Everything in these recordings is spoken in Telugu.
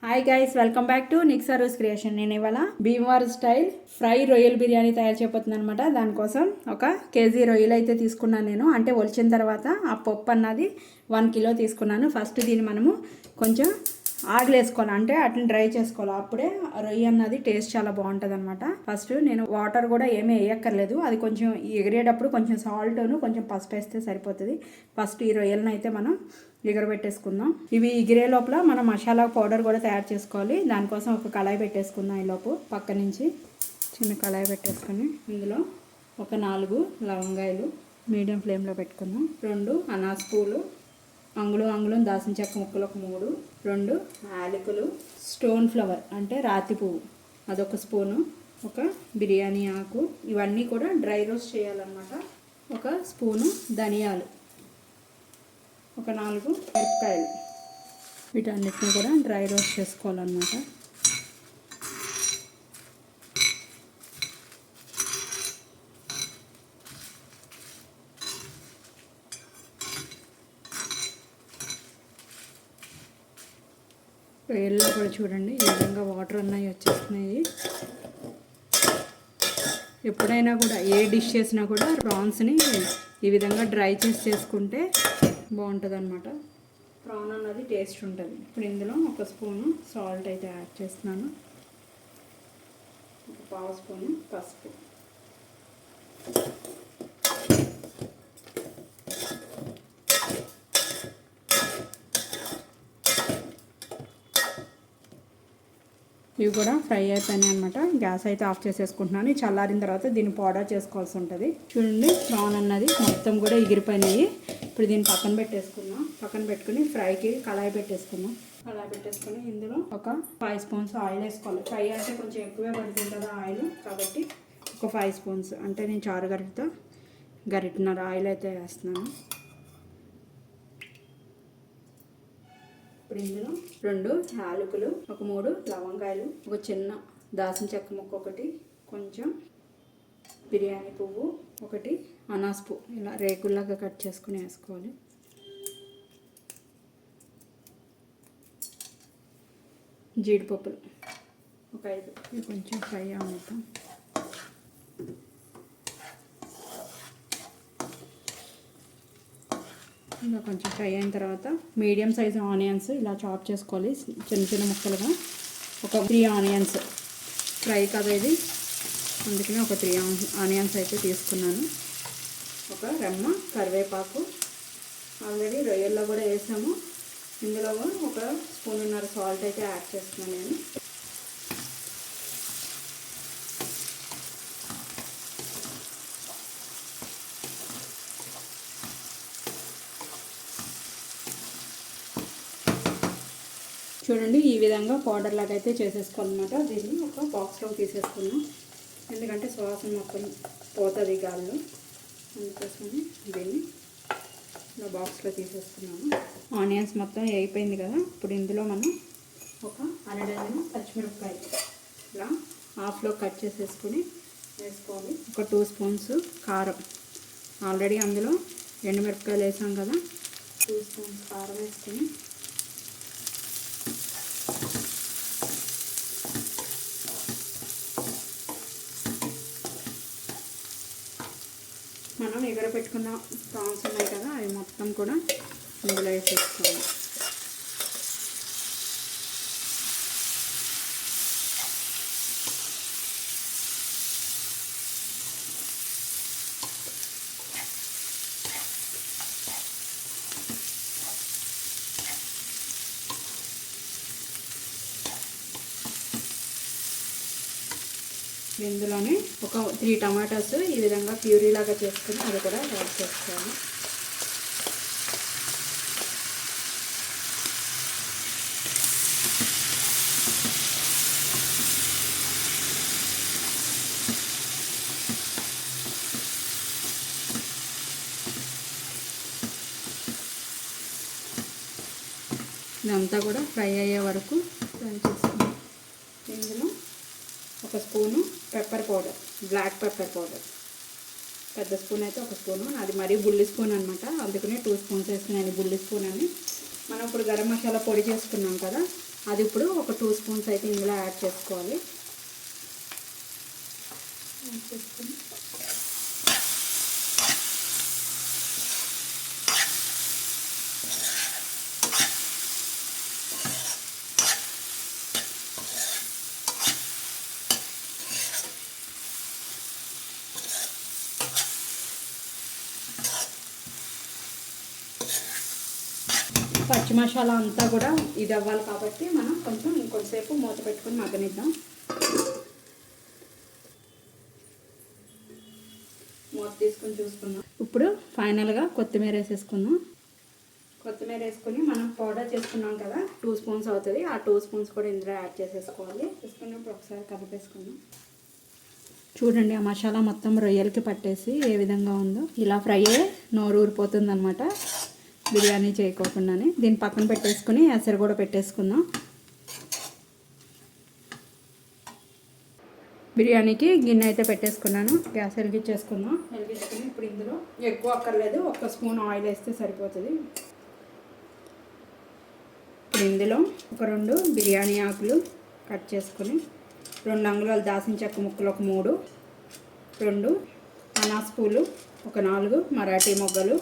Hi guys, welcome back to Nixa Rose Creation. నేను ఇవాళ భీమవరం స్టైల్ ఫ్రై రొయ్యల బిర్యానీ తయారు చేయబోతున్నాను అనమాట. దానికోసం 1 కేజీ రొయ్యలు అయితే తీసుకున్నాను నేను. అంటే ఒలిచిన తర్వాత ఆ పప్పు అన్నది 1 కిలో తీసుకున్నాను. ఫస్ట్ దీన్ని మనము కొంచెం ఆగలేసుకోవాలి, అంటే అట్లా డ్రై చేసుకోవాలి. అప్పుడే రొయ్య అన్నది టేస్ట్ చాలా బాగుంటుంది అనమాట. ఫస్ట్ నేను వాటర్ కూడా ఏమీ వేయక్కర్లేదు. అది కొంచెం ఎగిరేటప్పుడు కొంచెం సాల్ట్ను కొంచెం పసుపు వేస్తే సరిపోతుంది. ఫస్ట్ ఈ రొయ్యలను అయితే మనం ఎగరబెట్టేసుకుందాం. ఇవి ఎగిరే లోపల మనం మసాలా పౌడర్ కూడా తయారు చేసుకోవాలి. దానికోసం ఒక కళాయి పెట్టేసుకుందాం. ఈలోపు పక్క నుంచి చిన్న కళాయి పెట్టేసుకొని ఇందులో ఒక 4 లవంగాయలు మీడియం ఫ్లేమ్లో పెట్టుకుందాం. 2 అనాస పూలు, అంగుళం దాల్చిన చెక్క ముక్కలు ఒక 3, 2 యాలకులు, స్టోన్ ఫ్లవర్ అంటే రాతి పువ్వు అదొక స్పూను, ఒక బిర్యానీ ఆకు, ఇవన్నీ కూడా డ్రై రోస్ట్ చేయాలన్నమాట. ఒక స్పూను ధనియాలు, ఒక 4 మిరపకాయలు, వీటన్నిటిని కూడా డ్రై రోస్ట్ చేసుకోవాలన్నమాట. రొయ్యల్లో కూడా చూడండి ఈ విధంగా వాటర్ అన్నవి వచ్చేస్తున్నాయి. ఎప్పుడైనా కూడా ఏ డిష్ చేసినా కూడా ప్రాన్స్ని ఈ విధంగా డ్రై చేసి చేసుకుంటే బాగుంటుంది అనమాట. ప్రాన్ అన్నది టేస్ట్ ఉంటుంది. ఇప్పుడు ఇందులో ఒక స్పూను సాల్ట్ అయితే యాడ్ చేస్తున్నాను, ఒక 1/2 స్పూను పసుపు, ఇవి కూడా ఫ్రై అయిపోయినాయి అనమాట. గ్యాస్ అయితే ఆఫ్ చేసేసుకుంటున్నాను. చల్లారిన తర్వాత దీన్ని పౌడర్ చేసుకోవాల్సి ఉంటుంది. చూడండి ప్రాన్ అన్నది మొత్తం కూడా ఎగిరిపోయినాయి. ఇప్పుడు దీన్ని పక్కన పెట్టేసుకుందాం. పక్కన పెట్టుకుని ఫ్రైకి కళాయి పెట్టేసుకుందాం. కళాయి పెట్టేసుకుని ఇందులో ఒక 5 స్పూన్స్ ఆయిల్ వేసుకోవాలి. ఫ్రై అంటే కొంచెం ఎక్కువే పడుతుంది కదా ఆయిల్, కాబట్టి ఒక 5 స్పూన్స్ అంటే నేను చారు గరిటతో గరిటన్నర ఆయిల్ అయితే వేస్తున్నాను. ఇప్పుడు ఇందులో 2 యాలకులు, ఒక 3 లవంగాయలు, ఒక చిన్న దాల్చిన చెక్క ముక్క ఒకటి, కొంచెం బిర్యానీ పువ్వు ఒకటి, అనాస పువ్వు ఇలా రేకుల్లాగా కట్ చేసుకుని వేసుకోవాలి. జీడిపప్పులు ఒక 5, ఇవి కొంచెం ఫ్రై అవుతాం. ఇలా కొంచెం ఫ్రై అయిన తర్వాత మీడియం సైజు ఆనియన్స్ ఇలా చాప్ చేసుకోవాలి చిన్న చిన్న ముక్కలుగా. ఒక 3 ఆనియన్స్, ఫ్రై కదా ఇది, అందుకని ఒక 3 ఆనియన్స్ అయితే తీసుకున్నాను. ఒక రెమ్మ కరివేపాకు, ఆల్రెడీ రొయ్యల్లో కూడా వేసాము. ఇందులో ఒక 1.5 స్పూన్ సాల్ట్ అయితే యాడ్ చేస్తున్నాను నేను. చూడండి ఈ విధంగా పౌడర్ లాగా అయితే చేసేసుకోవాలన్నమాట. దీన్ని ఒక బాక్స్లో తీసేసుకున్నాం, ఎందుకంటే సువాసన మొత్తం పోతుంది గాల్లో, అందుకోసమని దీన్ని ఇలా బాక్స్లో తీసేసుకున్నాము. ఆనియన్స్ మొత్తం అయిపోయింది కదా. ఇప్పుడు ఇందులో మనం ఒక 1/2 డజన్ పచ్చిమిరపకాయలు ఇలా హాఫ్లో కట్ చేసేసుకుని వేసుకోవాలి. ఒక 2 స్పూన్స్ కారం, ఆల్రెడీ అందులో ఎండుమిరపకాయలు వేసాం కదా, 2 స్పూన్స్ కారం వేసుకుని మనం ఎగర పెట్టుకున్న ప్రాన్స్ ఉన్నాయి కదా, అవి మొత్తం కూడా ఇందులో వేసేసుకోవాలి. ఇందులోనే ఒక 3 టమాటాస్ ఈ విధంగా ప్యూరీ లాగా చేసుకుని అది కూడా యాడ్ చేసుకోవాలి. ఇదంతా కూడా ఫ్రై అయ్యే వరకు ఫ్రై చేసుకోవాలి. ఇందులో ఒక spoon pepper powder, black pepper powder, పెద్ద స్పూన్ అయితే ఒక స్పూను, అది మరీ బుల్లి స్పూన్ అనమాట, అందుకనే 2 స్పూన్స్ వేసుకున్నాను బుల్లి స్పూన్ అని. మనం ఇప్పుడు గరం మసాలా పొడి చేసుకున్నాం కదా, అది ఇప్పుడు ఒక 2 స్పూన్స్ అయితే ఇందులో యాడ్ చేసుకోవాలి. పచ్చి మసాలా అంతా కూడా ఇది అవ్వాలి కాబట్టి మనం కొంచెం ఇంకొంచెంసేపు మూత పెట్టుకొని మగ్గనిద్దాం. మూత తీసుకొని చూసుకుందాం. ఇప్పుడు ఫైనల్గా కొత్తిమీర వేసేసుకుందాం. కొత్తిమీర వేసుకొని మనం పౌడర్ చేసుకున్నాం కదా, 2 స్పూన్స్ అవుతుంది. ఆ 2 స్పూన్స్ కూడా ఇందులో యాడ్ చేసేసుకోవాలి. వేసుకున్నప్పుడు ఒకసారి కలిపేసుకుందాం. చూడండి, ఆ మసాలా మొత్తం రొయ్యలకి పట్టేసి ఏ విధంగా ఉందో. ఇలా ఫ్రై అయ్యి నోరు ఊరిపోతుంది అనమాట బిర్యానీ చేయకోకుండానే. దీన్ని పక్కన పెట్టేసుకుని ఎసరు కూడా పెట్టేసుకుందాం. బిర్యానీకి గిన్నె అయితే పెట్టేసుకున్నాను. గ్యాస్ వెలిగించేసుకుందాం. వెలిగించుకుని ఇప్పుడు ఇందులో ఎక్కువ అక్కర్లేదు, 1 స్పూన్ ఆయిల్ వేస్తే సరిపోతుంది. ఇప్పుడు ఇందులో ఒక 2 బిర్యానీ ఆకులు కట్ చేసుకుని, 2 అంగుళాల దాల్చిన చెక్క ముక్కలు ఒక 3, 2 అనాస పూలు ఒక 4, మరాఠీ మొగ్గలు,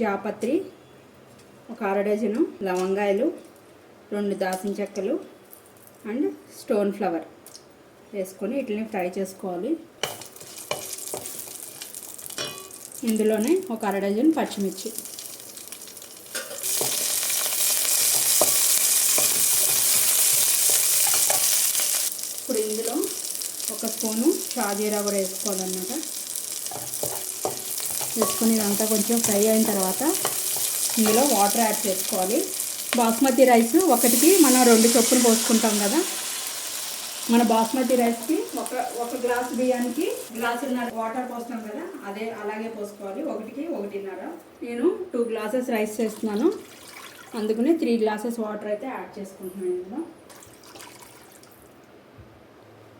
జాపత్రి ఒక 1/2 డజను, లవంగాయలు 2 దాల్చిన చెక్కలు అండ్ స్టోన్ ఫ్లవర్ వేసుకొని వీటిని ఫ్రై చేసుకోవాలి. ఇందులోనే ఒక 1/2 డజన్ పచ్చిమిర్చి, ఇప్పుడు ఇందులో 1 స్పూను షాజీరా కూడా వేసుకోవాలన్నమాట. వేసుకొని ఇదంతా కొంచెం ఫ్రై అయిన తర్వాత ఇందులో వాటర్ యాడ్ చేసుకోవాలి. బాస్మతి రైస్ ఒకటికి మనం 2 చొప్పున పోసుకుంటాం కదా. మన బాస్మతి రైస్కి ఒక గ్లాస్ బియ్యానికి గ్లాసున్నర వాటర్ పోస్తాం కదా, అలాగే పోసుకోవాలి. 1కి 1.5. నేను 2 గ్లాసెస్ రైస్ చేస్తున్నాను, అందుకనే 3 గ్లాసెస్ వాటర్ అయితే యాడ్ చేసుకుంటున్నాను ఇందులో.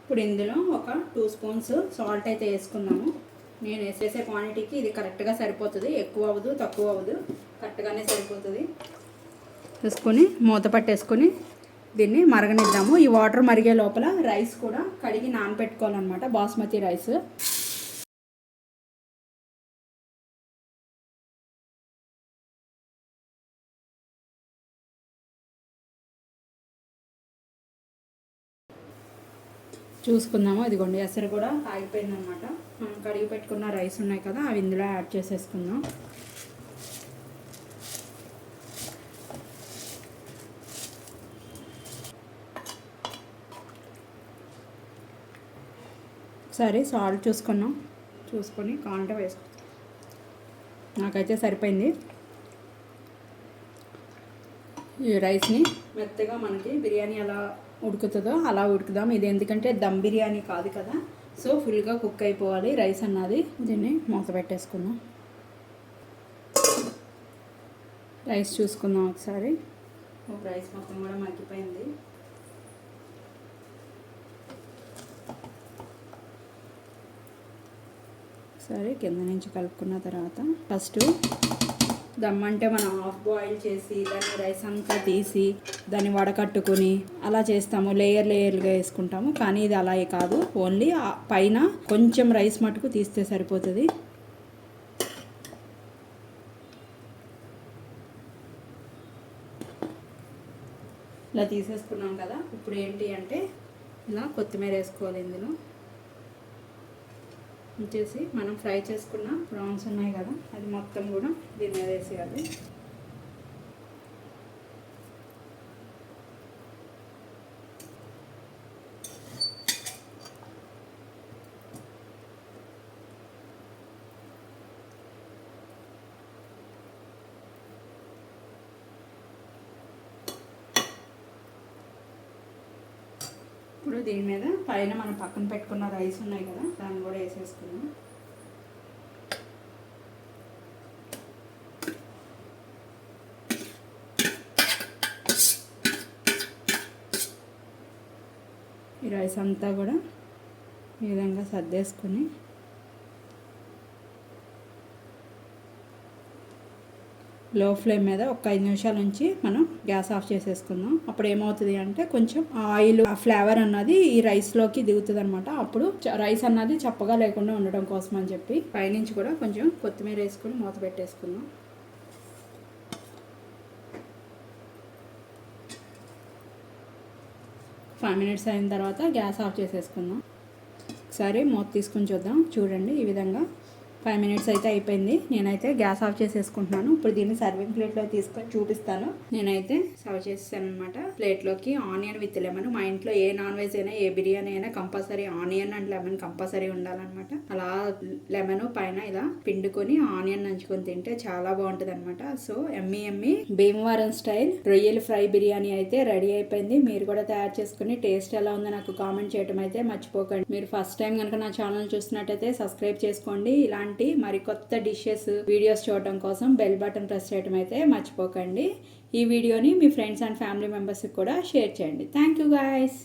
ఇప్పుడు ఇందులో ఒక 2 స్పూన్స్ సాల్ట్ అయితే వేసుకున్నాము. నేను వేసేసే క్వాంటిటీకి ఇది కరెక్ట్గా సరిపోతుంది. ఎక్కువ అవ్వదు, తక్కువ అవ్వదు, కరెక్ట్గానే సరిపోతుంది. వేసుకొని మూత పట్టేసుకొని దీన్ని మరగనిద్దాము. ఈ వాటర్ మరిగే లోపల రైస్ కూడా కడిగి నానబెట్టుకోవాలన్నమాట, బాస్మతి రైస్. చూసుకుందాము. ఇదిగోండి, ఎసరు కూడా ఆగిపోయింది అనమాట. మనం కడిగి పెట్టుకున్న రైస్ ఉన్నాయి కదా, అవి ఇందులో యాడ్ చేసేసుకుందాం. ఒకసారి సాల్ట్ చూసుకొని కాంట వేసుకో. నాకైతే సరిపోయింది. ఈ రైస్ని మెత్తగా మనకి బిర్యానీ ఎలా ఉడుకుతుందో అలా ఉడుకుదాం. ఇది ఎందుకంటే దమ్ బిర్యానీ కాదు కదా, సో ఫుల్గా కుక్ అయిపోవాలి రైస్ అన్నది. దీన్ని మూత పెట్టేసుకుందాం. రైస్ చూసుకుందాం ఒకసారి. రైస్ మొత్తం కూడా మగ్గిపోయింది. ఒకసారి కింద నుంచి కలుపుకున్న తర్వాత ఫస్ట్ దమ్ అంటే మనం హాఫ్ బాయిల్ చేసి దాన్ని రైస్ అంతా తీసి దాన్ని వడకట్టుకొని అలా చేస్తాము, లేయర్లుగా వేసుకుంటాము. కానీ ఇది అలా కాదు, ఓన్లీ పైన కొంచెం రైస్ మటుకు తీస్తే సరిపోతుంది. ఇలా తీసేసుకున్నాం కదా. ఇప్పుడు ఏంటి అంటే ఇలా కొత్తిమీర వేసుకోవాలి. ఇందులో వచ్చేసి మనం ఫ్రై చేసుకున్న ప్రాన్స్ ఉన్నాయి కదా, అది మొత్తం కూడా దీని మీద వేసేయాలి. ఇప్పుడు దీని మీద పైన మనం పక్కన పెట్టుకున్న రైస్ ఉన్నాయి కదా, దాన్ని కూడా వేసేసుకున్నాం. ఈ రైస్ అంతా కూడా ఈ విధంగా సర్దేసుకొని లో ఫ్లేమ్ మీద ఒక 5 నిమిషాల నుంచి మనం గ్యాస్ ఆఫ్ చేసేసుకుందాం. అప్పుడు ఏమవుతుంది అంటే కొంచెం ఆయిల్ ఆ ఫ్లేవర్ అన్నది ఈ రైస్లోకి దిగుతుంది అనమాట. అప్పుడు రైస్ అన్నది చప్పగా లేకుండా ఉండడం కోసం అని చెప్పి పైనుంచి కూడా కొంచెం కొత్తిమీర వేసుకొని మూత పెట్టేసుకుందాం. ఫైవ్ మినిట్స్ అయిన తర్వాత గ్యాస్ ఆఫ్ చేసేసుకుందాం. ఒకసారి మూత తీసుకుని చూద్దాం. చూడండి, ఈ విధంగా 5 మినిట్స్ అయితే అయిపోయింది. నేనైతే గ్యాస్ ఆఫ్ చేసేసుకుంటున్నాను. ఇప్పుడు దీన్ని సర్వింగ్ ప్లేట్లో తీసుకొని చూపిస్తాను. నేనైతే సర్వ్ చేసేసాను అనమాట. ప్లేట్లోకి ఆనియన్ విత్ లెమన్. మా ఇంట్లో ఏ నాన్ వెజ్ అయినా ఏ బిర్యానీ అయినా compulsory onion and lemon compulsory ఉండాలన్నమాట. అలా లెమన్ పైన ఇలా పిండుకొని ఆనియన్ నంచుకొని తింటే చాలా బాగుంటుంది అనమాట. సో ఎమ్మి భీమవరం స్టైల్ రొయ్యల ఫ్రై బిర్యానీ అయితే రెడీ అయిపోయింది. మీరు కూడా తయారు చేసుకుని టేస్ట్ ఎలా ఉందో నాకు కామెంట్ చేయడం అయితే మర్చిపోకండి. మీరు ఫస్ట్ టైం కనుక నా ఛానల్ చూసినట్టయితే సబ్స్క్రైబ్ చేసుకోండి. ఇలాంటి మరికొత్త డిషెస్ వీడియోస్ చూడటం కోసం బెల్ బటన్ ప్రెస్ చేయడం అయితే మర్చిపోకండి. ఈ వీడియోని మీ ఫ్రెండ్స్ అండ్ ఫ్యామిలీ మెంబర్స్కి కూడా షేర్ చేయండి. Thank you guys.